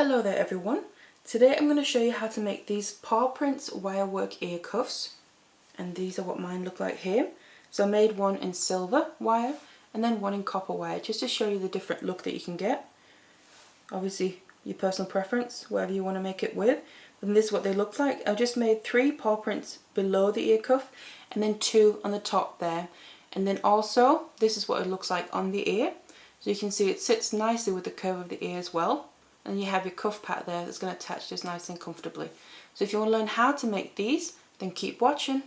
Hello there everyone. Today I'm going to show you how to make these paw prints wirework ear cuffs, and these are what mine look like here. So I made one in silver wire and then one in copper wire just to show you the different look that you can get. Obviously your personal preference, whatever you want to make it with. And this is what they look like. I just made 3 paw prints below the ear cuff and then 2 on the top there. And then also this is what it looks like on the ear. So you can see it sits nicely with the curve of the ear as well. And you have your cuff pad there that's going to attach just nicely and comfortably. So if you want to learn how to make these, then keep watching.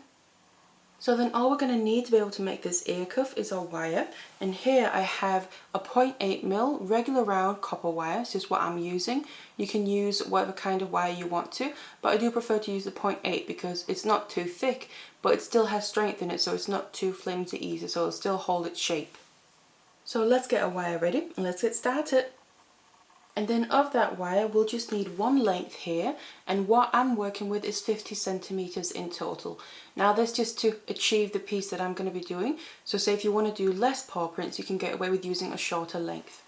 So then all we're going to need to be able to make this ear cuff is our wire, and here I have a 0.8mm regular round copper wire. This is what I'm using. You can use whatever kind of wire you want to, but I do prefer to use the 0.8 because it's not too thick, but it still has strength in it, so it's not too flimsy either, so it'll still hold its shape. So let's get our wire ready and let's get started. And then of that wire we'll just need one length here, and what I'm working with is 50 centimeters in total. Now that's just to achieve the piece that I'm going to be doing, so say if you want to do less paw prints you can get away with using a shorter length.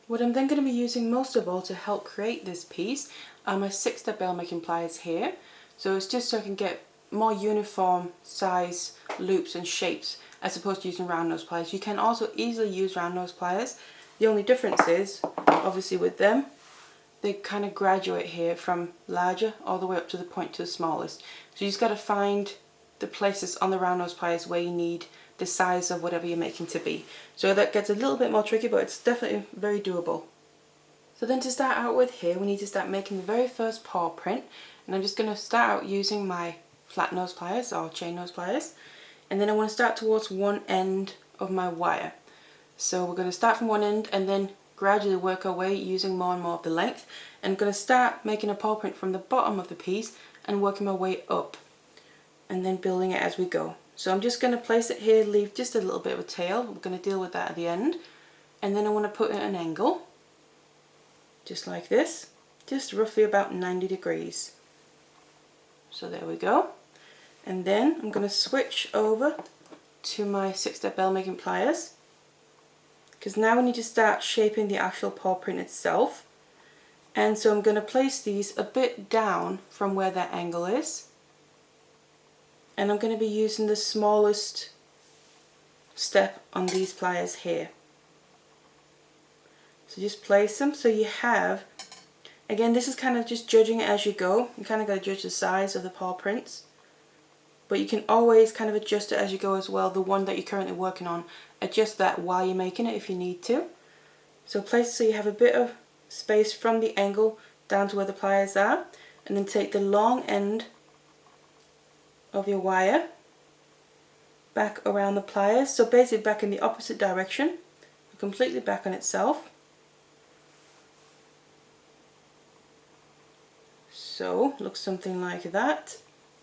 What I'm then going to be using most of all to help create this piece are my 6-step bell making pliers here. So it's just so I can get more uniform size loops and shapes as opposed to using round nose pliers. You can also easily use round nose pliers. The only difference is, obviously with them, they kind of graduate here from larger all the way up to the point to the smallest. So you just got to find the places on the round nose pliers where you need the size of whatever you're making to be. So that gets a little bit more tricky, but it's definitely very doable. So then to start out with here, we need to start making the very first paw print. And I'm just going to start out using my flat nose pliers or chain nose pliers. And then I want to start towards one end of my wire. So we're going to start from one end and then gradually work our way using more and more of the length. And I'm going to start making a paw print from the bottom of the piece and working my way up and then building it as we go. So I'm just going to place it here, leave just a little bit of a tail. We're going to deal with that at the end. And then I want to put it at an angle, just like this, just roughly about 90 degrees. So there we go. And then I'm going to switch over to my 6-step bell making pliers, because now we need to start shaping the actual paw print itself. And so I'm going to place these a bit down from where that angle is, and I'm going to be using the smallest step on these pliers here. So just place them so you have, again this is kind of just judging it as you go. You kind of got to judge the size of the paw prints, but you can always kind of adjust it as you go as well. The one that you're currently working on, adjust that while you're making it if you need to. So place it so you have a bit of space from the angle down to where the pliers are, and then take the long end of your wire back around the pliers, so basically back in the opposite direction, completely back on itself. So looks something like that,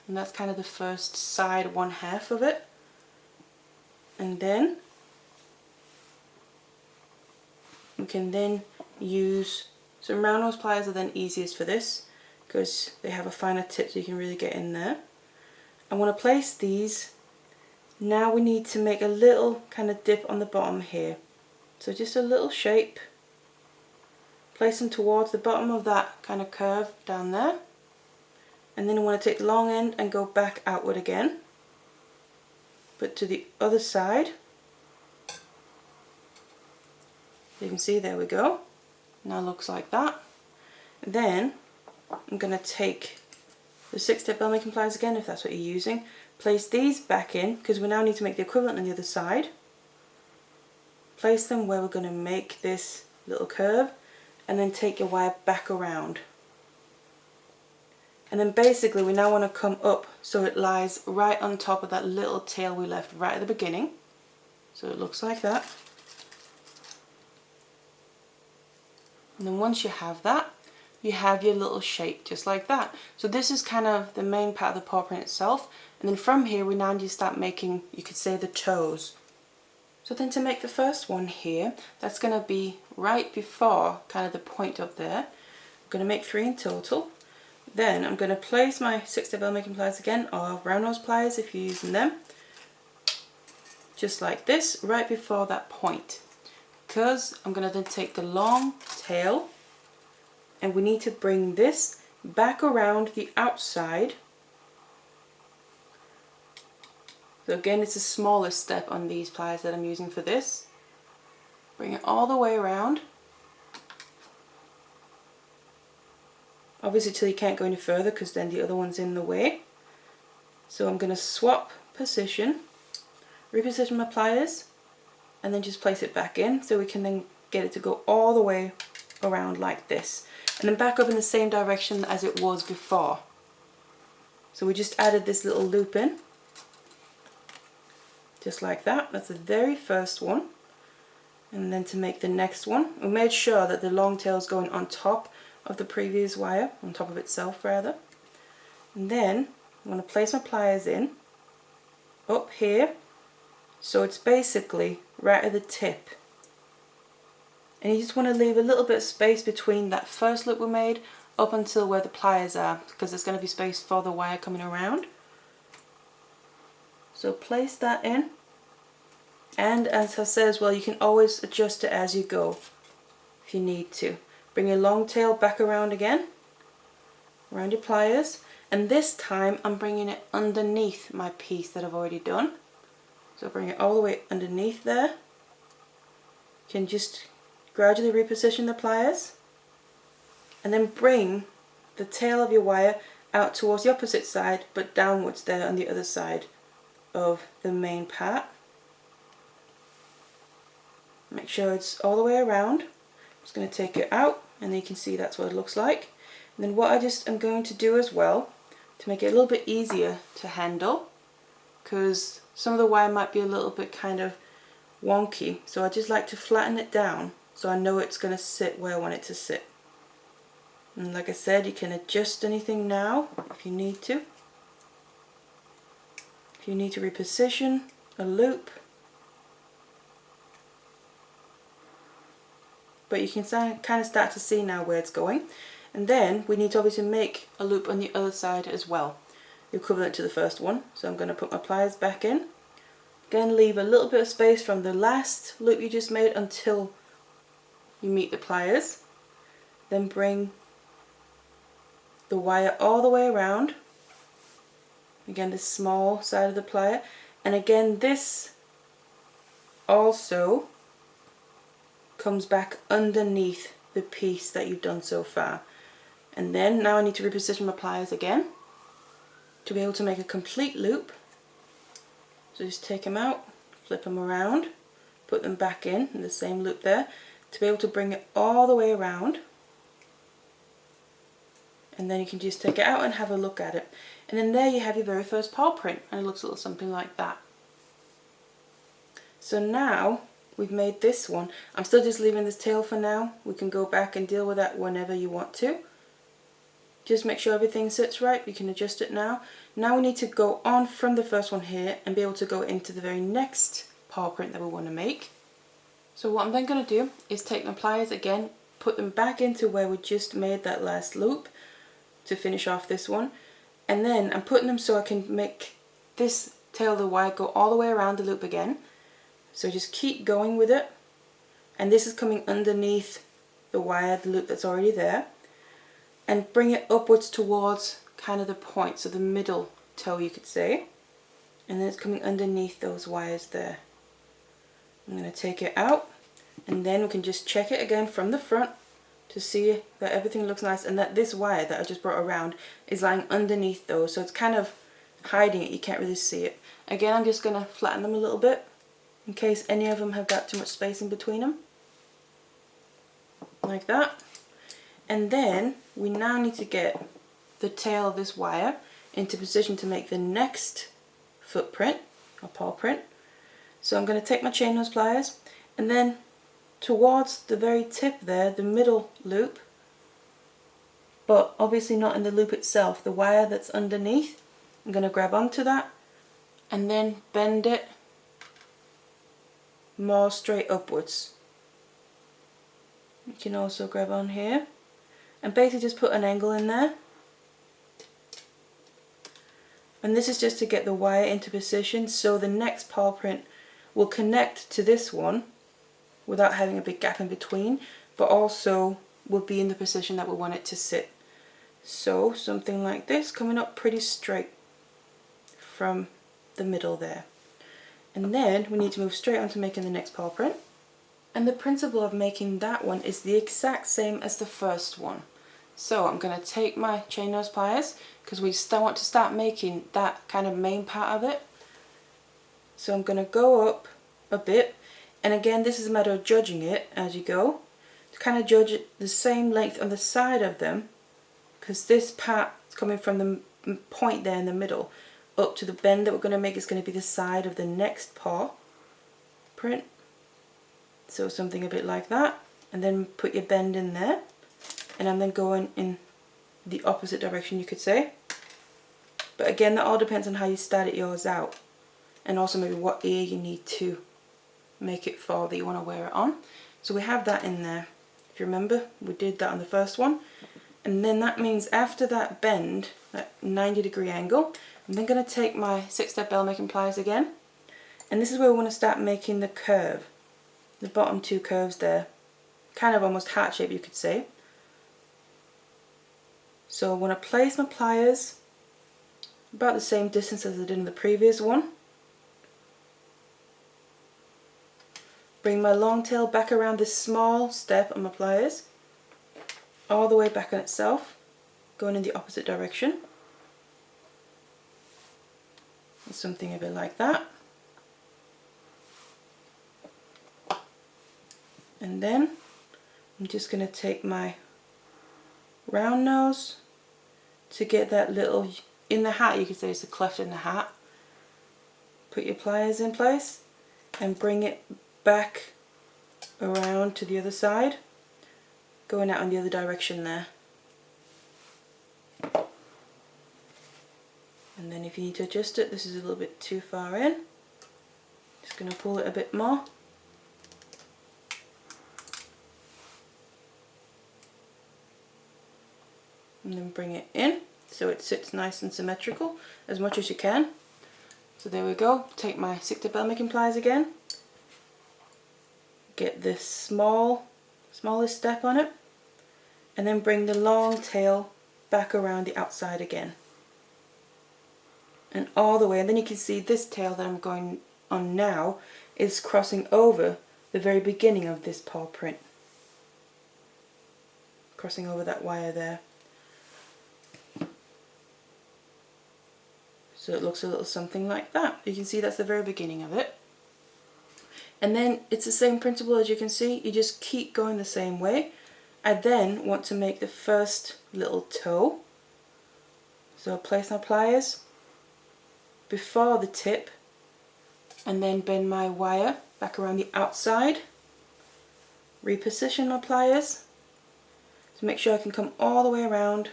and that's kind of the first side 1/2 of it. And then we can then use some round nose pliers. Are then easiest for this because they have a finer tip so you can really get in there. I want to place these. Now we need to make a little kind of dip on the bottom here, so just a little shape. Place them towards the bottom of that kind of curve down there, and then I want to take the long end and go back outward again, but to the other side. You can see, there we go. Now it looks like that. Then I'm going to take the 6-step bell making pliers again, if that's what you're using. Place these back in, because we now need to make the equivalent on the other side. Place them where we're going to make this little curve, and then take your wire back around. And then basically we now want to come up so it lies right on top of that little tail we left right at the beginning. So it looks like that. And then once you have that, you have your little shape just like that. So this is kind of the main part of the paw print itself, and then from here we now need to start making, you could say, the toes. So then to make the first one here, that's going to be right before kind of the point up there. I'm going to make 3 in total. Then I'm going to place my 6-step bell making pliers again, or round nose pliers if you're using them, just like this, right before that point. Because I'm going to then take the long tail and we need to bring this back around the outside. So again, it's the smallest step on these pliers that I'm using for this. Bring it all the way around. Obviously till you can't go any further because then the other one's in the way. So I'm going to swap position, reposition my pliers, and then just place it back in so we can then get it to go all the way around like this. And then back up in the same direction as it was before. So we just added this little loop in. Just like that. That's the very first one. And then to make the next one, we made sure that the long tail is going on top of the previous wire, on top of itself rather. And then I'm going to place my pliers in up here, so it's basically right at the tip. And you just want to leave a little bit of space between that first loop we made up until where the pliers are, because there's going to be space for the wire coming around. So place that in, and as I said as well, you can always adjust it as you go if you need to. Bring your long tail back around again, around your pliers, and this time I'm bringing it underneath my piece that I've already done. So bring it all the way underneath there. You can just gradually reposition the pliers, and then bring the tail of your wire out towards the opposite side, but downwards there on the other side of the main part. Make sure it's all the way around. I'm just going to take it out, and then you can see that's what it looks like. And then what I just am going to do as well, to make it a little bit easier to handle, because some of the wire might be a little bit kind of wonky, so I just like to flatten it down so I know it's going to sit where I want it to sit. And like I said, you can adjust anything now if you need to. If you need to reposition a loop, but you can kind of start to see now where it's going. And then we need to obviously make a loop on the other side as well, the equivalent to the first one. So I'm going to put my pliers back in. Again, leave a little bit of space from the last loop you just made until you meet the pliers. Then bring the wire all the way around. Again, this small side of the plier. And again, this also comes back underneath the piece that you've done so far. And then now I need to reposition my pliers again to be able to make a complete loop. So just take them out, flip them around, put them back in the same loop there, to be able to bring it all the way around. And then you can just take it out and have a look at it. And then there you have your very first paw print, and it looks a little something like that. So now we've made this one. I'm still just leaving this tail for now. We can go back and deal with that whenever you want to. Just make sure everything sits right. You can adjust it now. Now we need to go on from the first one here and be able to go into the very next paw print that we want to make. So what I'm then going to do is take my pliers again, put them back into where we just made that last loop to finish off this one. And then I'm putting them so I can make this tail of the wire go all the way around the loop again. So just keep going with it. And this is coming underneath the wire, the loop that's already there. And bring it upwards towards kind of the point, so the middle toe you could say. And then it's coming underneath those wires there. I'm going to take it out, and then we can just check it again from the front to see that everything looks nice, and that this wire that I just brought around is lying underneath those, so it's kind of hiding it, you can't really see it. Again, I'm just going to flatten them a little bit in case any of them have got too much space in between them. Like that. And then we now need to get the tail of this wire into position to make the next footprint or paw print. So I'm going to take my chain nose pliers, and then towards the very tip there, the middle loop, but obviously not in the loop itself, the wire that's underneath, I'm going to grab onto that and then bend it more straight upwards. You can also grab on here and basically just put an angle in there. And this is just to get the wire into position so the next paw print will connect to this one without having a big gap in between, but also will be in the position that we want it to sit. So something like this, coming up pretty straight from the middle there. And then we need to move straight on to making the next paw print. And the principle of making that one is the exact same as the first one. So I'm going to take my chain nose pliers, because we still want to start making that kind of main part of it. So I'm going to go up a bit, and again this is a matter of judging it as you go, to kind of judge it the same length on the side of them, because this part is coming from the point there in the middle up to the bend that we're going to make is going to be the side of the next paw print. So something a bit like that, and then put your bend in there, and I'm then going in the opposite direction, you could say. But again, that all depends on how you started yours out, and also maybe what ear you need to make it for that you want to wear it on. So we have that in there. If you remember, we did that on the first one, and then that means after that bend, that 90-degree angle, I'm then going to take my 6-step bell making pliers again, and this is where we want to start making the curve, the bottom two curves there, kind of almost heart shape, you could say. So I want to place my pliers about the same distance as I did in the previous one. Bring my long tail back around this small step on my pliers, all the way back on itself, going in the opposite direction. Something a bit like that. And then I'm just going to take my round nose to get that little, in the hat you could say it's a cleft in the hat. Put your pliers in place and bring it back around to the other side, going out in the other direction there. And then if you need to adjust it, this is a little bit too far in, just going to pull it a bit more. And then bring it in so it sits nice and symmetrical as much as you can. So there we go. Take my 6-step bell making pliers again, get this smallest step on it, and then bring the long tail back around the outside again and all the way. And then you can see this tail that I'm going on now is crossing over the very beginning of this paw print, crossing over that wire there. So it looks a little something like that. You can see that's the very beginning of it. And then it's the same principle as you can see, you just keep going the same way. I then want to make the first little toe. So I'll place my pliers before the tip and then bend my wire back around the outside. Reposition my pliers to make sure I can come all the way around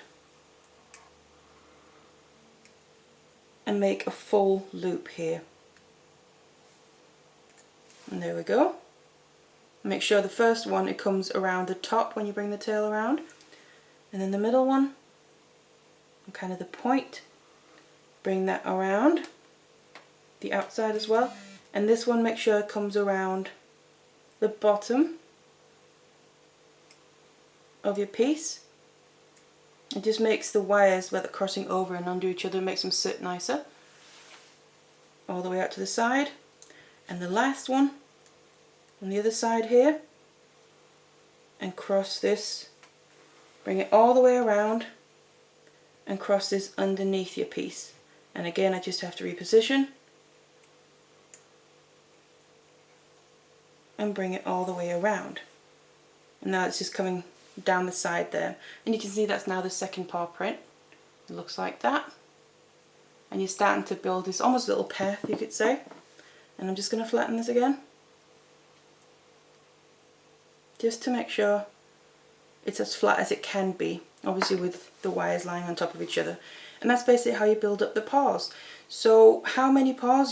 and make a full loop here. And there we go. Make sure the first one, it comes around the top when you bring the tail around, and then the middle one, and kind of the point, bring that around the outside as well, and this one make sure it comes around the bottom of your piece. It just makes the wires where they're crossing over and under each other, makes them sit nicer. All the way out to the side. And the last one on the other side here, and cross this, bring it all the way around and cross this underneath your piece. And again I just have to reposition and bring it all the way around. And now it's just coming down the side there, and you can see that's now the second paw print. It looks like that, and you're starting to build this almost little path, you could say. And I'm just going to flatten this again, just to make sure it's as flat as it can be, obviously with the wires lying on top of each other. And that's basically how you build up the paws. So how many paw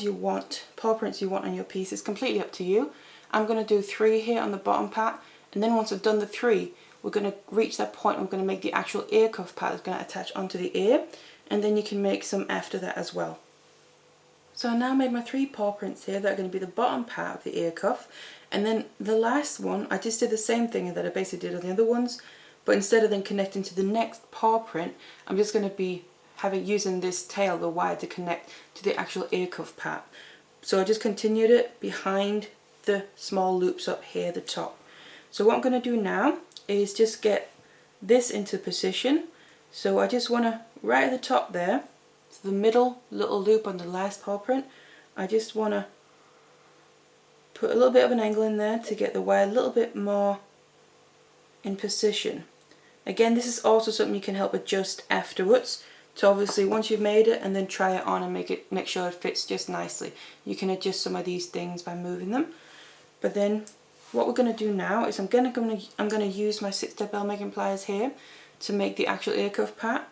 prints you want on your piece is completely up to you. I'm going to do 3 here on the bottom part, and then once I've done the 3, we're going to reach that point and we're going to make the actual ear cuff part that's going to attach onto the ear, and then you can make some after that as well. So I now made my 3 paw prints here that are going to be the bottom part of the ear cuff, and then the last one I just did the same thing that I basically did on the other ones, but instead of then connecting to the next paw print, I'm just going to be using this tail, the wire, to connect to the actual ear cuff part. So I just continued it behind the small loops up here at the top. So what I'm going to do now is just get this into position. So I just want to, right at the top there, so the middle little loop on the last paw print, I just want to put a little bit of an angle in there to get the wire a little bit more in position. Again, this is also something you can help adjust afterwards. So obviously once you've made it and then try it on and make sure it fits just nicely. You can adjust some of these things by moving them. But then what we're going to do now is I'm going to use my 6-step bell making pliers here to make the actual ear cuff part.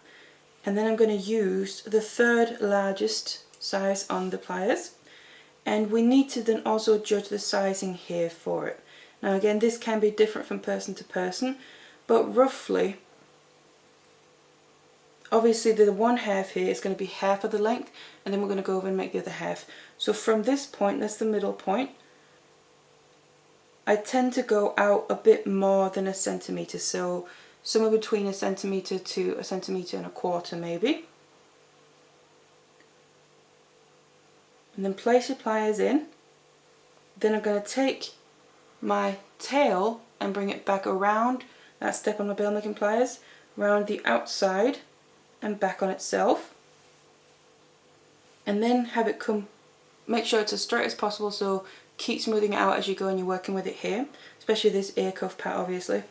And then I'm going to use the 3rd largest size on the pliers. And we need to then also judge the sizing here for it. Now again, this can be different from person to person, but roughly, obviously the 1/2 here is going to be half of the length, and then we're going to go over and make the other half. So from this point, that's the middle point, I tend to go out a bit more than 1 centimetre, so somewhere between 1 centimetre to 1.25 centimetres maybe. And then place your pliers in. Then I'm going to take my tail and bring it back around that step on my bell making pliers, around the outside and back on itself, and then have it come, make sure it's as straight as possible, so keep smoothing it out as you go and you're working with it here, especially this ear cuff part obviously.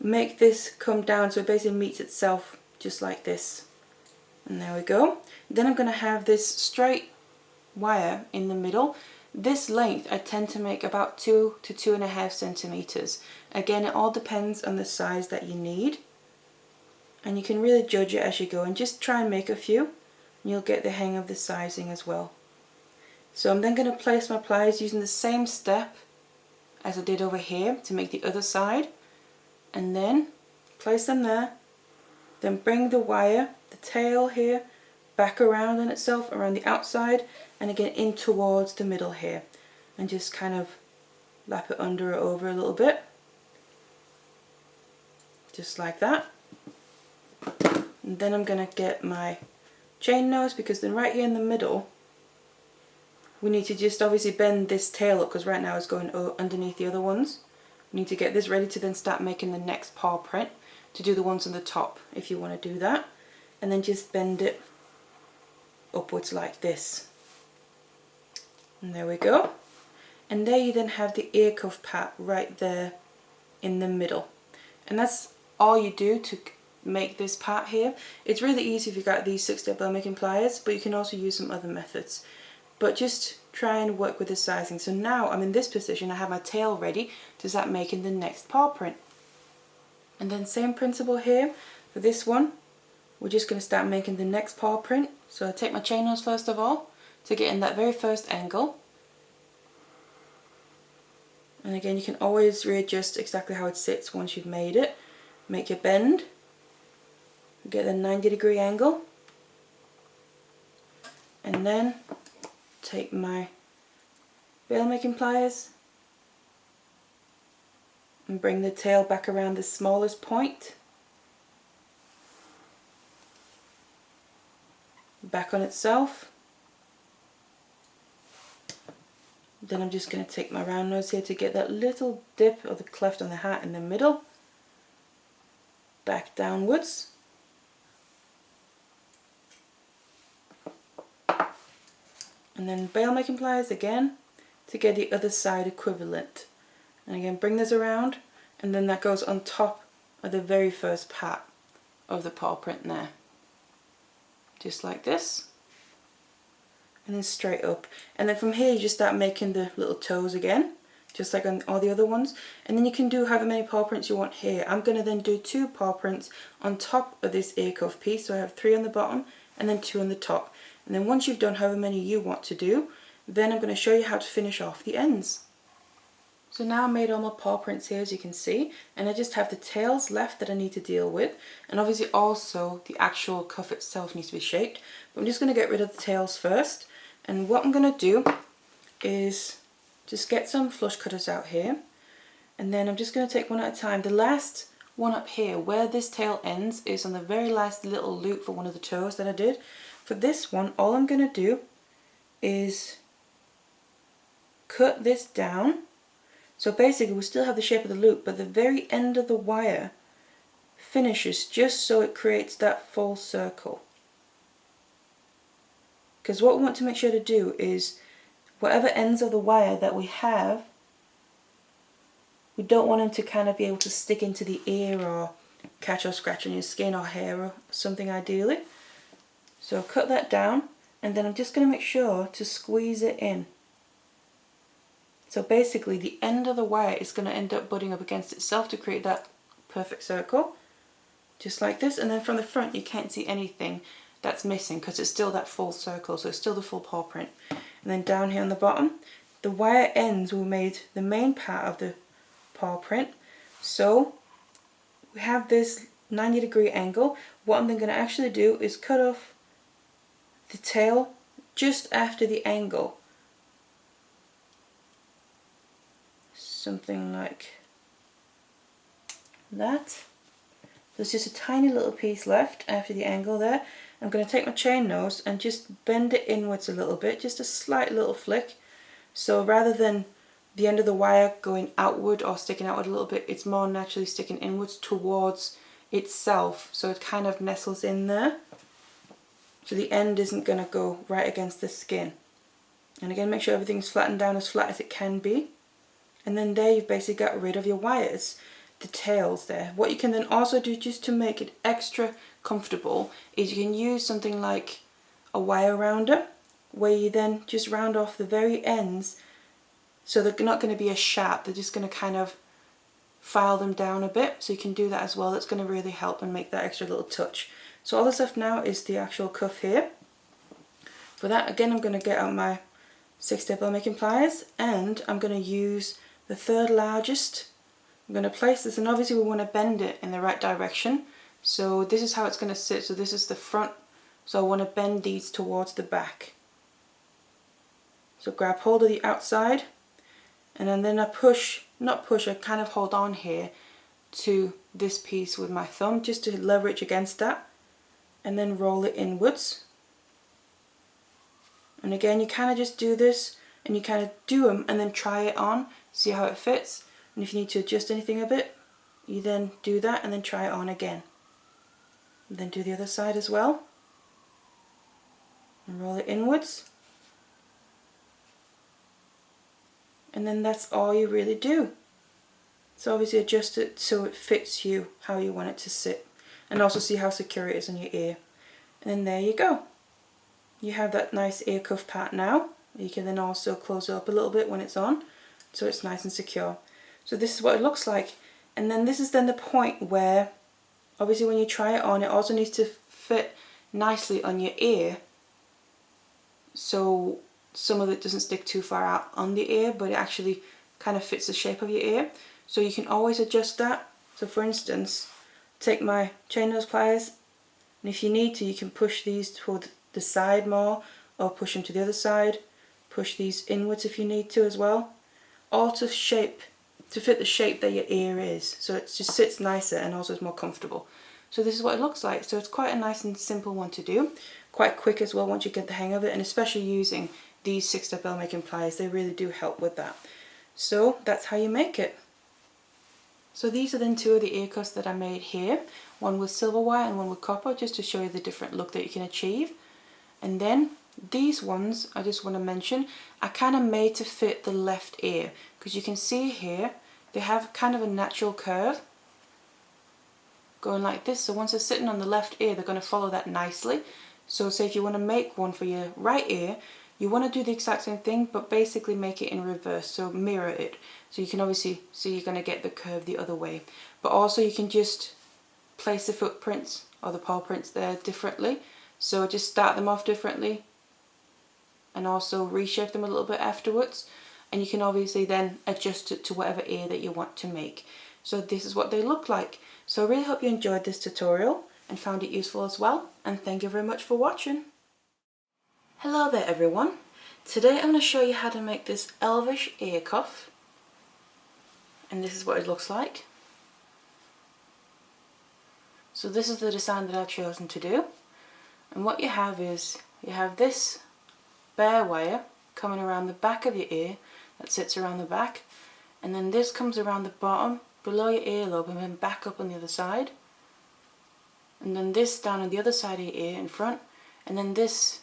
Make this come down so it basically meets itself just like this, and there we go. Then I'm going to have this straight wire in the middle. This length I tend to make about 2 to 2.5 centimetres. Again, it all depends on the size that you need, and you can really judge it as you go and just try and make a few and you'll get the hang of the sizing as well. So I'm then going to place my pliers using the same step as I did over here to make the other side, and then place them there, then bring the wire, the tail here, back around on itself, around the outside, and again in towards the middle here, and just kind of lap it under or over a little bit, just like that. And then I'm going to get my chain nose, because then right here in the middle we need to just obviously bend this tail up, because right now it's going underneath the other ones. We need to get this ready to then start making the next paw print, to do the ones on the top if you want to do that, and then just bend it upwards like this. And there we go. And there you then have the ear cuff part right there in the middle. And that's all you do to make this part here. It's really easy if you've got these 6-step bell making pliers, but you can also use some other methods. But just try and work with the sizing. So now I'm in this position, I have my tail ready to start making the next paw print. And then same principle here for this one. We're just going to start making the next paw print. So I take my chain nose first of all to get in that very first angle. And again, you can always readjust exactly how it sits once you've made it. Make your bend, get a 90-degree angle, and then take my bell making pliers and bring the tail back around the smallest point, back on itself. Then I'm just going to take my round nose here to get that little dip of the cleft on the hat in the middle, back downwards, and then bell making pliers again to get the other side equivalent, and again bring this around, and then that goes on top of the very first part of the paw print there, just like this, and then straight up. And then from here you just start making the little toes again, just like on all the other ones, and then you can do however many paw prints you want here. I'm going to then do 2 paw prints on top of this ear cuff piece, so I have 3 on the bottom and then 2 on the top. And then once you've done however many you want to do, then I'm going to show you how to finish off the ends. So now I made all my paw prints here, as you can see, and I just have the tails left that I need to deal with, and obviously also the actual cuff itself needs to be shaped. But I'm just going to get rid of the tails first, and what I'm going to do is just get some flush cutters out here, and then I'm just going to take one at a time. The last one up here. Where this tail ends is on the very last little loop for one of the toes that I did. For this one, all I'm going to do is cut this down. So basically we still have the shape of the loop, but the very end of the wire finishes just so it creates that full circle. Because what we want to make sure to do is whatever ends of the wire that we have, we don't want them to kind of be able to stick into the ear or catch or scratch on your skin or hair or something ideally. So cut that down, and then I'm just going to make sure to squeeze it in. So basically the end of the wire is going to end up butting up against itself to create that perfect circle, just like this. And then from the front you can't see anything that's missing because it's still that full circle, so it's still the full paw print. And then down here on the bottom, the wire ends we made the main part of the paw print. So we have this 90-degree angle. What I'm then going to actually do is cut off the tail just after the angle. Something like that. There's just a tiny little piece left after the angle there. I'm going to take my chain nose and just bend it inwards a little bit, just a slight little flick. So rather than the end of the wire going outward or sticking outward a little bit, it's more naturally sticking inwards towards itself, so it kind of nestles in there. So the end isn't going to go right against the skin. And again, make sure everything's flattened down as flat as it can be. And then there you've basically got rid of your wires, the tails there. What you can then also do just to make it extra comfortable is you can use something like a wire rounder, where you then just round off the very ends, so they're not going to be as sharp, they're just going to kind of file them down a bit. So you can do that as well. That's going to really help and make that extra little touch. So all that's left now is the actual cuff here. For that, again, I'm going to get out my 6-step bell making pliers, and I'm going to use the third largest. I'm going to place this, and obviously we want to bend it in the right direction. So this is how it's going to sit. So this is the front, so I want to bend these towards the back. So grab hold of the outside, and then I push, not push, I kind of hold on here to this piece with my thumb just to leverage against that, and then roll it inwards. And again, you kind of just do this, and you kind of do them and then try it on, see how it fits. And if you need to adjust anything a bit, you then do that and then try it on again. And then do the other side as well. And roll it inwards. And then that's all you really do. So obviously adjust it so it fits you, how you want it to sit. And also see how secure it is on your ear. And then there you go. You have that nice ear cuff part now. You can then also close it up a little bit when it's on, so it's nice and secure. So this is what it looks like. And then this is then the point where, obviously when you try it on, it also needs to fit nicely on your ear, so some of it doesn't stick too far out on the ear, but it actually kind of fits the shape of your ear. So you can always adjust that. So for instance, take my chain nose pliers, and if you need to, you can push these toward the side more, or push them to the other side. Push these inwards if you need to as well. All to fit the shape that your ear is, so it just sits nicer and also is more comfortable. So this is what it looks like. So it's quite a nice and simple one to do. Quite quick as well once you get the hang of it, and especially using these 6-step bell making pliers, they really do help with that. So that's how you make it. So these are then two of the ear cuffs that I made here. One with silver wire and one with copper, just to show you the different look that you can achieve. And then these ones, I just want to mention, are kind of made to fit the left ear, because you can see here they have kind of a natural curve going like this. So once they're sitting on the left ear, they're going to follow that nicely. So say if you want to make one for your right ear, you want to do the exact same thing, but basically make it in reverse, so mirror it. So you can obviously see you're going to get the curve the other way. But also you can just place the footprints or the paw prints there differently. So just start them off differently and also reshape them a little bit afterwards. And you can obviously then adjust it to whatever ear that you want to make. So this is what they look like. So I really hope you enjoyed this tutorial and found it useful as well. And thank you very much for watching. Hello there everyone. Today I'm going to show you how to make this elvish ear cuff. And this is what it looks like. So this is the design that I've chosen to do. And what you have is, you have this bare wire coming around the back of your ear that sits around the back, and then this comes around the bottom below your earlobe and then back up on the other side, and then this down on the other side of your ear in front, and then this